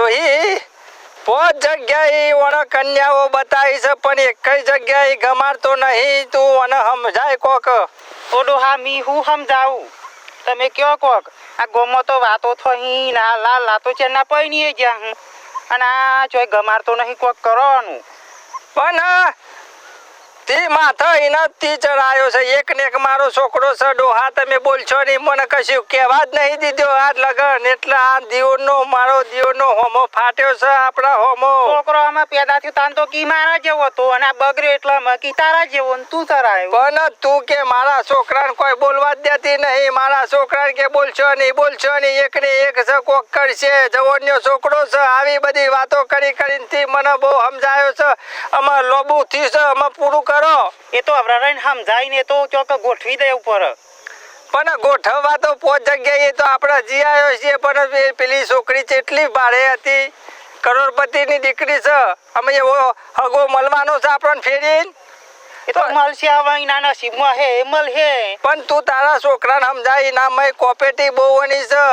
ડોહી પોત જગ્યાએ ઓણ કન્યાઓ બતાવી છે પણ એક જગ્યાએ ગમાડતો નહીં. તું અને સમજાય કોક. ઓ ડોહા મી હું સમજાવું તમે કયો કોક. આ ગોમો તો વાતો થઈ ના લાતો છે ના પૈણી જ્યાં હું અને આ ચોય ગમાડતો નહીં કોક કરવાનું. પણ તી માથા એના તી ચડાયો છે. એક ને એક મારો છોકરો છે ડોહા. તમે બોલશો નહીં મને કશું કહેવા જ નહીં દીધો આજ લગન. એટલે આ દીવનો મારો દીવનો હોમો ફાટ્યો છે. આપણા હોમો છોકરો આમાં પેદા થયો તાન તો કી મારા જેવો હતો અને આ બગડ્યો એટલે મકી તારા જેવો ને તું ચરાયો. પણ તું કે મારા છોકરાને કોઈ બોલવા જ દેતી નહીં. મારા છોકરાને કે બોલશો નહીં એક ને એક છે કોક કરશે. જવોન્યો છોકરો છે. આવી બધી વાતો કરીને થી મને બહુ સમજાયો છે. આમાં લોબુ થયું છે. આમાં પૂરું કરો. એ તો અવરાઈને સમજાઈને તો ચોક ગોઠવી દે ઉપર. પણ ગોઠવવા તો પોત જગ્યાએ તો આપણે જી આવ્યો છીએ. પણ પેલી છોકરી કેટલી ભાડે હતી. કરોડપતિની દીકરી છે. અમે એવો હગો મળવાનો છે આપણને ફેરીને. એ તો મળશે હવે એના નસીબમાં હે એ મળશે. પણ તું તારા છોકરાને સમજાય ના મેં કોપેટી બહુ વણી છે.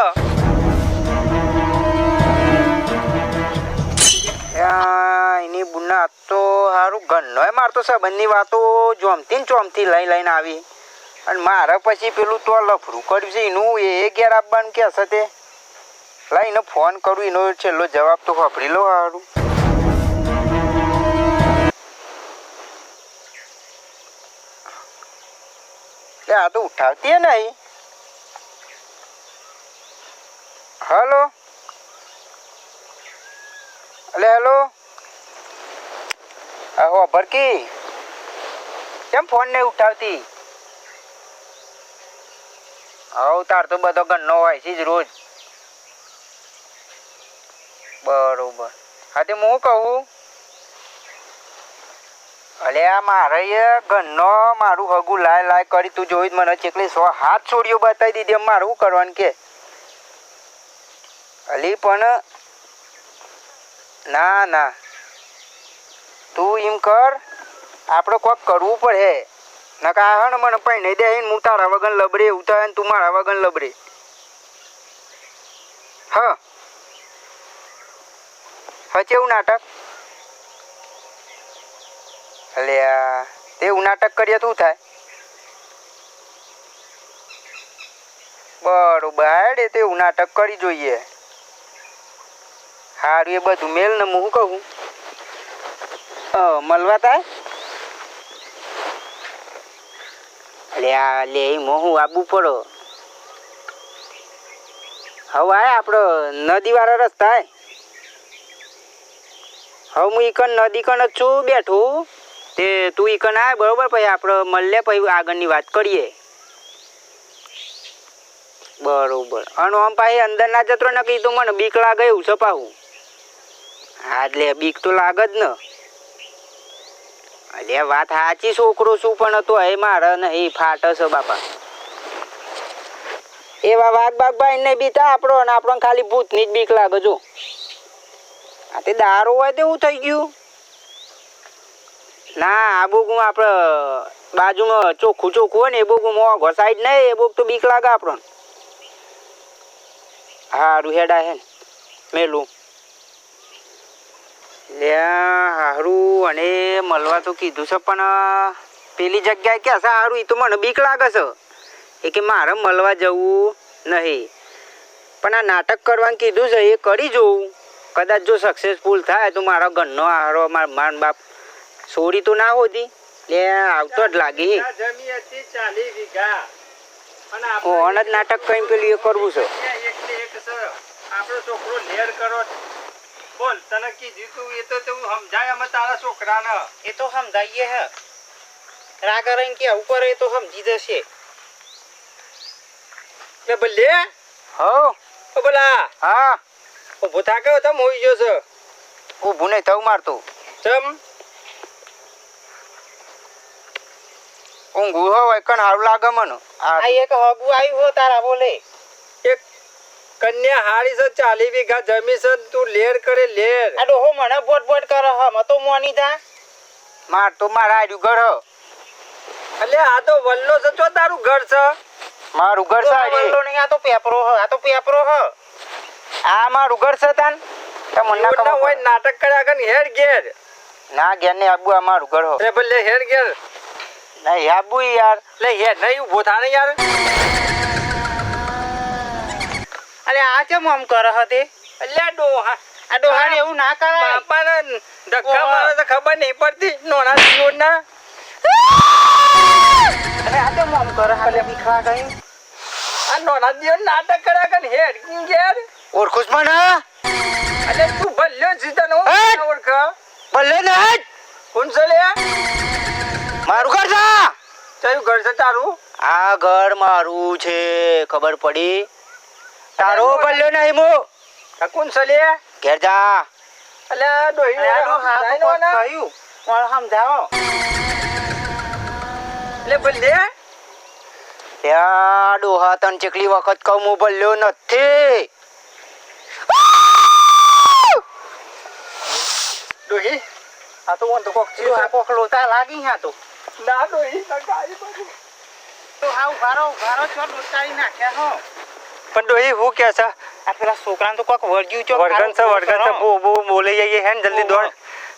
એની બુના તો સારું ઘરનો મારતો સંબંધની વાતો ચોમથી લઈને આવી અને મારે પછી પેલું તો લફરું કર્યું છે એનું એ ઘેર આપવાનું કે હશે તે લઈને ફોન કરું એનો છેલ્લો જવાબ તો વાપરી લો સારું. આ તો ઉઠાવતી નહીં. હલો હેલો આહો ભરકી કેમ ફોન નહીં ઉઠાવતી? હવ તાર તો બધો ઘરનો હોય છે જ રોજ. બરોબર. હા તે હું કહું અલે આ મારે ઘરનો મારું હગું લાય કરી તું જોઈ મને ચેકલી 100 હાથ છોડીઓ બતાવી દીધી. એમ મારું શું કરવાનું કે અલી પણ ના તું એમ કર આપણે કોક કરવું પડે. નકા હણ મને પૈણે દે હું તારા વગર લબડે એવું થાય ને તું મારા વગર લબડે. હા કેવું નાટક? અલ્યા તેવું નાટક કરીએ તું થાય. બરોબર હાડે તેવું નાટક કરી જોઈએ. હારું એ બધું મેલ ને હું કહું મળવા થાય. લે હું આબુ પડો હવે આય આપડો નદી વાળા રસ્તા હવે હું ઈકન નદી કણ જ છું બેઠું. તે તું ઈકન આય બરોબર. પછી આપણે મળીએ પછી આગળની વાત કરીએ. બરોબર. અને આમ પાછી અંદર ના જતો ને કીધું મને બીક લાગે એવું છે પાછું. હા એટલે બીક તો લાગે જ ને. અલે વાત સાચી છોકરો શું પણ હતો એ મારે નહીં ફાટે છે બાપા. એવા વાઘ ભાઈ ને બીતા આપણને ખાલી ભૂતની જ બીક લાગે. જો આ તે દારૂ હોય તેવું થઈ ગયું. ના આ બોગું આપણે બાજુમાં ચોખ્ખું હોય ને એ બોગું મોઘો સાઈડ નહીં એ બોગ તો બીક લાગે આપણને. હારું હેડા હે મેલું હારું. અને મળવા તો કીધું છે પણ પેલી જગ્યાએ કે સારું એ તો મને બીક લાગે છે. એ કે મારે મળવા જવું નહીં. પણ આ નાટક કરવાનું કીધું છે એ કરી જોઉં. કદાચ જો સક્સેસફુલ થાય તો મારા ઘરનો હારો મારા માન બાપ છોડી તો ના હોતી. લે આવતો જ લાગી. ઓન જ નાટક કઈ પેલું એ કરવું છે. આપણો છોકરો લેર કરો. બોલ તને કીધું તું એ તો તું સમજાય અમે તારા છોકરાને. એ તો સમજાઈએ હે રાગ રહીને કે ઉપર એ તો સમજી જશે. લે ભલે હો બોલા. હા ઊભો થાકે તમ હોઈ ગયો છે. ઊભું નહીં થવું મારતું. ચમ ઊંઘું હોય કણ સારું લાગે મને. આ એક હગું આવ્યું હો તારા બોલે. એક કન્યા હારી છે 40 વીઘા જમીન છે. તું લેર કરે લેર. આ ડોહો મને બોટ કરે હ તો મોની જા માર તો મારા આડ્યું ઘર હ. એટલે આ તો વલ્લો છે. તો તારું ઘર છે. મારું ઘર છે. વલ્લો નહીં આ તો પેપરો હ. આ મારું ઘર છે તાન. તમને એવું ના હોય નાટક કર્યા કર હેડ ઘેર ના ઘેર ને આબુ અમારું ઘર હો અરે ભલે હેડ ઘેર નહીં આબુ યાર લે હેડ નહીં ઊભો થા ને યાર અરે આ કેમ આમ કરે હતે અલ્યા ડોહા આ ડોહાને એવું ના કરાય બાપાને ધક્કા મારે તો ખબર નહીં પડતી નોના જીવનના અરે આ કેમ આમ કરે હાલે ભીખા ગઈ આ નોના જીવન નાટક કર્યા કર હેડ ઘેર ઓળખુસ મને અલે તું ભલ્યો જીતન હું હેડ! ઓળખ ભલે ને હેડ! કોણ છે લે મારું ઘર છે કયું ઘર છે તારું આ ઘર મારું છે ખબર પડી તારો ભલ્યો નહીં મો આ કોણ છે લે ઘેર જા અલ્યા ડોહી અરે આ ડોહા તો કોક કહ્યું પણ સમજાવો લે ભલે ત્યાં ડોહા તન ચેકલી વખત કહું હું ભલ્યો નથી ડોહી આ તો ઓન તો કોક છે ડોહા કોક લોતા લાગી હા તો ના ડોહી ના ગાય બધું ડોહા ઉભારો છો ડોતારી નાખ્યા હો પણ ડોહી હું કે છે આ પેલા છોકરાને તો કોક વળગ્યું ચો વર્ગન છે બો બો બોલે જઈએ હે ને જલ્દી દોડ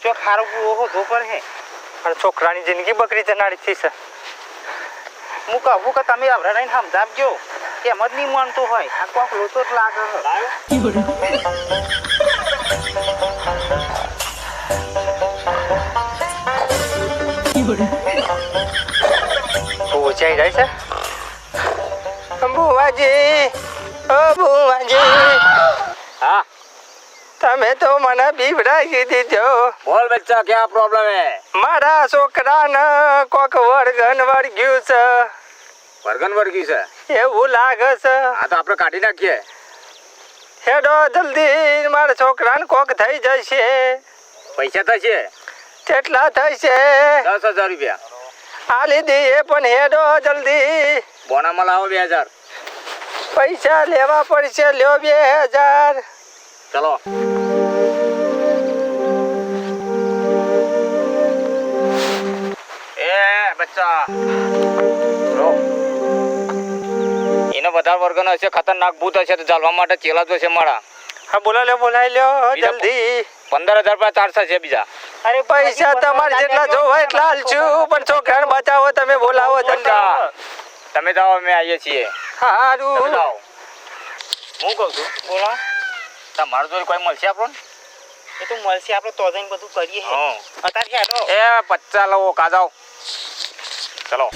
ચો ખારો ઓહો ધોપર હે અને છોકરાની જિંદગી બકરી જનાડી થી છે હું કહું કે તમે આવરા રહીને સમજાવજો એમ જ નહીં માનતો હોય આ કોક લોતો જ લાગે પહોંચાઈ જાય છે બુવાજી ઓ બુવાજી हाँ તમે તો મને બીવડાવી દીધો बोल बच्चा क्या प्रॉब्लम है મારા છોકરાને કોક વર્ગન વર્ગ્યું છે वर्गन वर्गी से એવું લાગે છે हाँ तो आपने काटी नाखी है હેડો જલ્દી મારા છોકરાને કોક થઈ જશે पैसा थशे કેટલા થશે 10,000 रुपया આલી દઈએ પણ હેડો જલ્દી बोना में लाओ 2000 પૈસા લેવા પડશે લ્યો 2000 चलो ए बच्चा रो એને વધારે વર્ગનો હશે ખતરનાક ભૂત હશે તો ચાલવા માટે ચેલા તો છે મારા હા બોલાવી લ્યો બીજા જલ્દી 15,000 રૂપિયા ચાર્જ છે બીજા અરે પૈસા તમારે જેટલા જોવો એટલા હાલશું પણ છોકરાને બચાવો તમે બોલાવો જલ્દી તમે જાઓ અમે આવીએ છીએ તમે હારું જાઓ હું કહું છું બોલો તમારું જોઈ કોઈ મળશે આપણને એ તો મળશે આપણે તો જઈને બધું કરીએ હે હા અત્યારે હેડો એ 50 લો કા જાઓ ચલો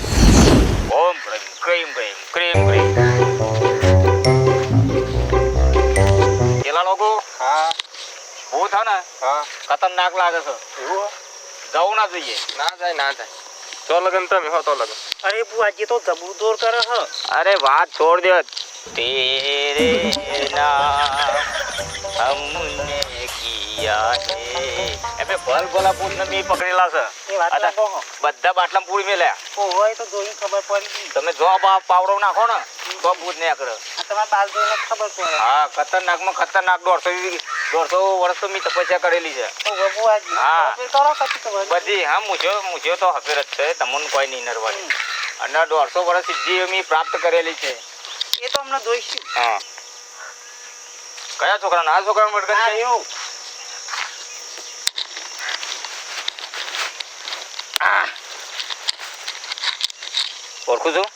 ઓમ ક્રીમ ક્રીમ ક્રીમ ક્રીમ કેલા લોકો હા ભૂત હે ને હા ખતરનાક લાગે છે એવું જવું ના જોઈએ ના જાય તો લગન તમે હો તો લગન અરે બુઆજી તો જબરું દોર કરે હ અરે વાત છોડ દે तेरे नाम हमने किया है એબે ભલ ભલા ભૂત ને બી પકડેલા છે એ વાત અદા, લાગો હો બધા બાટલા પૂરી મેલ્યા ઓ હોય તો જોઈ ખબર પડી ગઈ તમે જો પાવડો નાખો ને તો ભૂત ને આકડે આ તમારા બાલ જોઈને ખબર પડે હા ખતરનાક માં ખતરનાક 150 વર્ષ તો મી તપસ્યા કરેલી છે ઓ બુઆજી હા. તો કરો કતી તો બધી હા મૂછ્યો તો હફેર જ છે તમને કોઈ નહીં નરવાની અને 150 વર્ષ સિદ્ધિ મી પ્રાપ્ત કરેલી છે એ તો અમને જોઈશું હા કયા છોકરાને આ છોકરાને વળગન હા છે એવું ઓળખું છું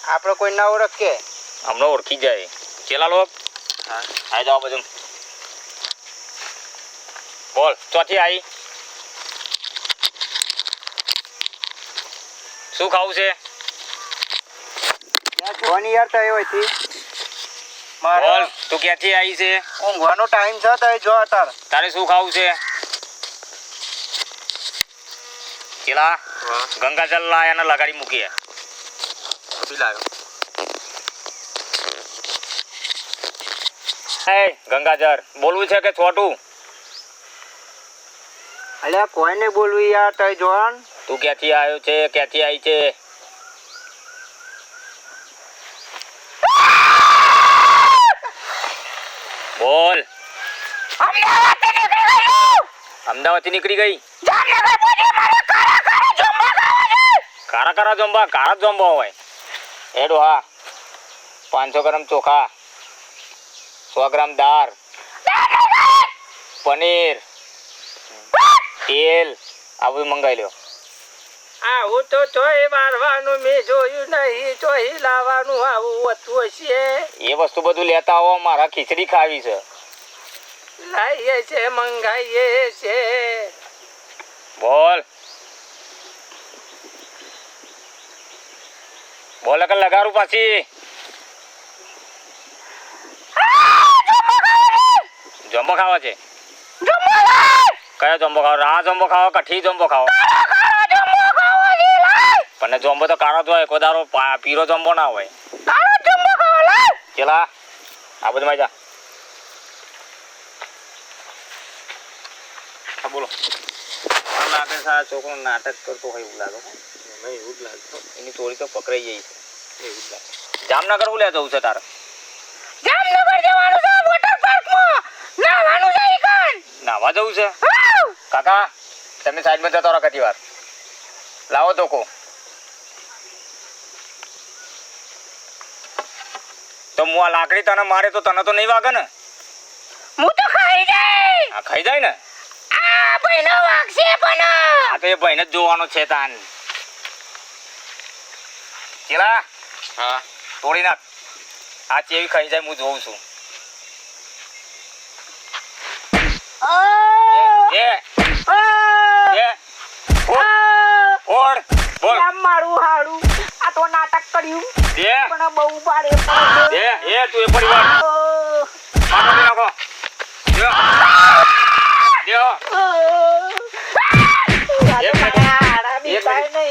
આપણે કોઈ ના ઓળખે હમણાં ઓળખી જાય ચેલા લોક હા આઈ જાઓ બધું બોલ ચોથી આવી શું ખાવું છે જોવાની યાર તય હોય થી બોલ તું ક્યાંથી આવી છે ઊંઘવાનો ટાઈમ છે તય જો અતાર તારે શું ખાવું છે ચેલા ગંગાજળ લાય અને લગાડી મૂકીએ એ ગંગાજળ બોલવું છે કે છોટું અલ્યા કોઈ નહીં બોલવું યાર તય જોન તું ક્યાંથી આવ્યો છે ક્યાંથી આવી છે બોલ અમદાવાદથી નીકળી ગઈ કારા કારા જોંબા કારા જોંબા હોય એડો હા 500 ગ્રામ ચોખા 100 ગ્રામ દાળ પનીર તેલ આ બધું મંગાવી લ્યો. આવું તો તોય મારવાનું મેં જોયું નહીં, તોય લાવવાનું આવું હોતું હશે. એ વસ્તુ બધું લેતા આવો, મારા ખીચડી ખાવી છે. લાવીએ છે, મંગાવીએ છે. બોલ બોલ કે લગાડું પાછી. જમ્બો ખાવા છે? કયો જમ્બો ખાવો? રા જમ્બો ખાવો કે ઠી જમ્બો ખાવો? પણ જમ્બો તો કાળો જ હોય, કોઈ દારો પીરો જમ્બો ના હોય. ચલા આ બધું માં જા. હા બોલો. મને લાગે છે આ છોકરો નાટક કરતો હોય એવું લાગે. મને એવું જ લાગે. એની ચોરી તો પકડાઈ ગઈ છે એવું જ લાગે. જામનગર હું લે જવું છે તારે? જામનગર જવાનું છે, વોટર પાર્કમાં નાવાનું છે. નાવા જવું છે? કાકા તમે સાઈડમાં જતો રહો કતી વાર. લાવો તો કો. તો હું આ લાકડી તને મારે તો તને તો નહીં વાગે ને? હું તો ખાઈ જાય. આ ખાઈ જાય ને? આ ભાઈનો વાગશે પણ. આ તો એ ભાઈને જ જોવાનો છે તાન. ચેલા હા તોડી નાખ. આ ચેવી ખાઈ જાય હું જોઉં છું. બોલ મારું હાડું આ તો નાટક કર્યું દે પણ બહુ ભારે દે એ તું એ પરિવાર મારો દે નાખો દે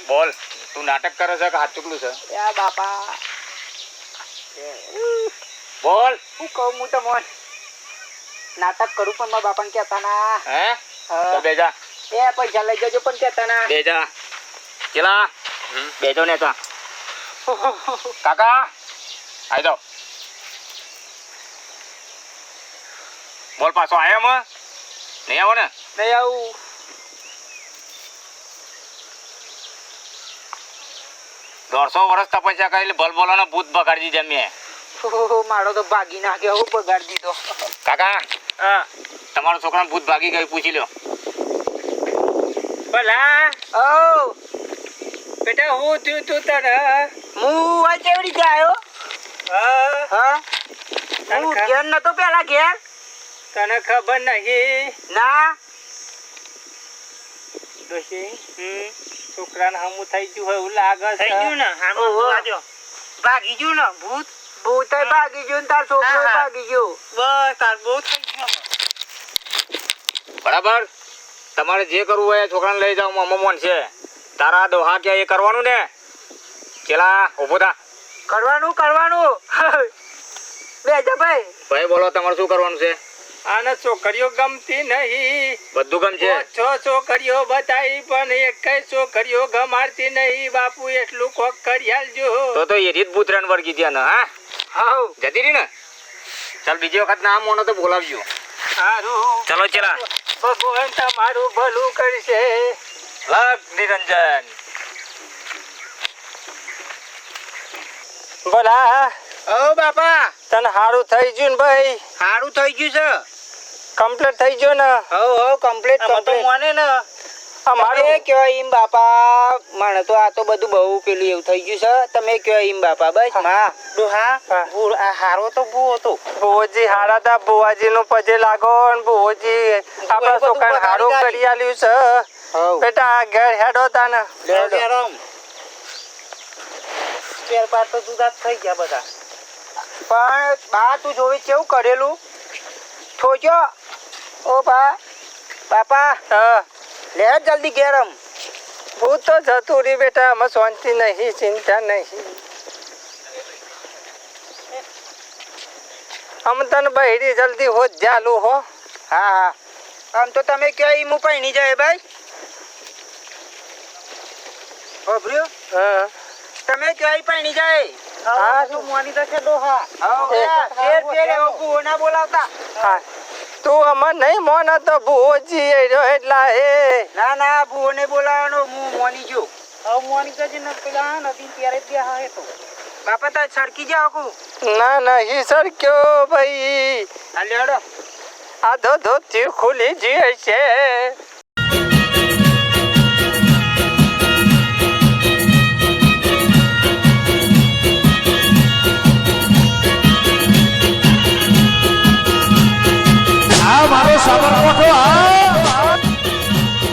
બોલ તું નાટક કરે છે કે હાથ ચૂકલું છે? બાપા બોલ હું કહું હું તો મોન નાટક કરું પણ મારા બાપાને કહેતા ના. હે તો બેજા એ પૈસા લઈ જજો પણ કહેતા ના. બેજા ચલા બેજો ને તા કાકા આઈ જાઓ. બોલ પાછો આયો માં નહીં આવો ને? નહીં આવું. દોઢસો વર્ષ તપસ્યા કરી ભલ બોલાનો ભૂત બગાડી દીધા મેં. મારો તો ભાગી નાખ્યો, હું બગાડી દીધો. કાકા હા તમારો છોકરાને ભૂત ભાગી ગયું પૂછી લ્યો. ભલા ઓ બેટા હું થયું તું તને? હું આ કેવી રીતે આવ્યો? હા હું ઘેર નતો પેલા ઘેર. તને ખબર નહીં? ના ડોશી છોકરાને હમું થઈ ગયું હોય એવું લાગે છે. થઈ ગયું ને ભાગી ગયું ને ભૂત. ભૂત ભાગી ગયું ને તાર છોકરો ભાગી ગયો. બસ તાર બહુ થઈ ગયું. બરાબર તમારે જે કરવું હોય છોકરાને લઈ જાઓ મમ્મા છે. તારા દોહા કે એ કરવાનું ને? ચેલા ઉભો થા. કરવાનું બેજા ભાઈ. ભાઈ બોલો તમારે શું કરવાનું છે? આને છોકરીઓ ગમતી નહીં. બધું ગમ છે. છ છોકરીઓ બતાવી પણ એક છોકરીઓ ગમાડતી નહીં. બાપુ એટલું કોક કરી આલજો. તો એ રીત ભૂતરાન વર્ગી ત્યાં ને હા હાઉ જતી રહી ને? ચાલ બીજી વખત ના મોનો તો બોલાવજો. સારું ચલો ચેલા ભગવાન તમારું ભલું કરશે. લગ નિરંજન. ભલા ઓ બાપા તને સારું થઈ ગયું ને ભાઈ? સારું થઈ ગયું છે. કમ્પ્લીટ થઈ ગયો ને? હો કમ્પ્લીટ મને ને અમારે કયો એમ બાપા મને તો આ તો બધું બહુ પેલું એવું થઈ ગયું છે. તમે કયો એમ બાપા બસ માં ડોહા આ હારો તો ભૂ હતો. ભુવોજી હારા તા ભુવાજી નું પજે લાગો ને ભુવોજી આપણા છોકરાને હારું કરી આલ્યું છે. બેટા ઘેર હેડો તાને સ્પેર પાર્ટ તો જુદા થઈ ગયા બધા. પણ બા તું જોવી કેવું કરેલું થોજો. ઓ બાપા લે જલ્દી ગેરમ. ભૂત તો જતું રહી બેટા. અમે શાંતિ નહીં, ચિંતા નહીં. અમે તને બહેરી જલ્દી હો જાલું હો. હા આમ તો તમે કયો એમ પૈણી જાય ભાઈ. ઓભર્યો હા તમે કયો પૈણી જાય. હા તું મોની તો છે ડોહા. ના બોલાવતા. હા તું અમને નહીં મોનો તો ભુવોજી રહ્યો એટલા એ. ના ભૂને બોલાવવાનો હું મોની જો. હવે મોની તો ન પેલા નદી ત્યારે જ ગયા હે તો. બાપા તા સરકી જાવ કુ. ના નહીં સરક્યો ભાઈ. હાલે હડો આ ધોતી ખુલી જાય છે